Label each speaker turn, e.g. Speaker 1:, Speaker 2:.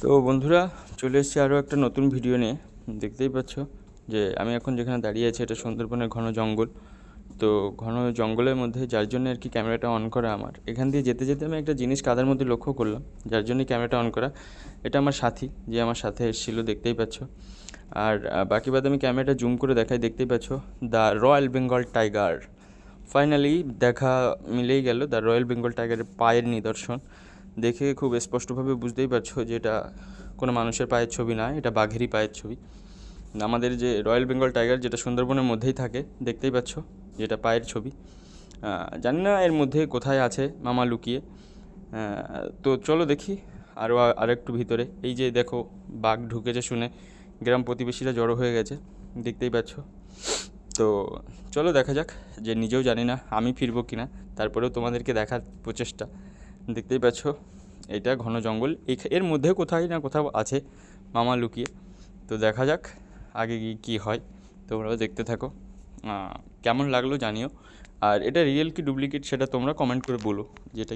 Speaker 1: তো বন্ধুরা, চলে এসেছি আরও একটা নতুন ভিডিও নিয়ে। দেখতেই পাচ্ছ যে আমি এখন যেখানে দাঁড়িয়ে আছি এটা সুন্দরবনের ঘন জঙ্গল। তো ঘন জঙ্গলের মধ্যে, যার জন্য আর কি ক্যামেরাটা অন করা আমার। এখান দিয়ে যেতে যেতে আমি একটা জিনিস কাদার মধ্যে লক্ষ্য করলাম, যার জন্যই ক্যামেরাটা অন করা। এটা আমার সাথী, যে আমার সাথে এসেছিলো, দেখতেই পাচ্ছ। আর বাকি বাদ আমি ক্যামেরাটা জুম করে দেখাই, দেখতেই পাচ্ছ the royal Bengal tiger. Finally দেখা মিলেই গেল, দ্য রয়্যাল বেঙ্গল টাইগারের পায়ের নিদর্শন। দেখে খুব স্পষ্টভাবে বুঝতেই পারছো যে এটা কোনো মানুষের পায়ের ছবি না, এটা বাঘেরই পায়ের ছবি। আমাদের যে রয়্যাল বেঙ্গল টাইগার, যেটা সুন্দরবনের মধ্যেই থাকে, দেখতেই পাচ্ছ যেটা পায়ের ছবি। জানি না এর মধ্যে কোথায় আছে মামা লুকিয়ে। তো চলো দেখি আরেকটু ভিতরে। এই যে দেখো, বাঘ ঢুকেছে শুনে গ্রাম প্রতিবেশীরা জড়ো হয়ে গেছে, দেখতেই পাচ্ছ। তো চলো দেখা যাক, যে নিজেও জানি না আমি ফিরবো কি না, তারপরেও তোমাদেরকে দেখার প্রচেষ্টা। দেখতেই পাচ্ছ এটা ঘন জঙ্গল, এর মধ্যে কোথায় না কোথাও আছে মামা লুকিয়ে। তো দেখা যাক আগে গিয়ে কী হয়, তোমরাও দেখতে থাকো। কেমন লাগলো জানিও। আর এটা রিয়েল কি ডুপ্লিকেট সেটা তোমরা কমেন্ট করে বলো, যেটা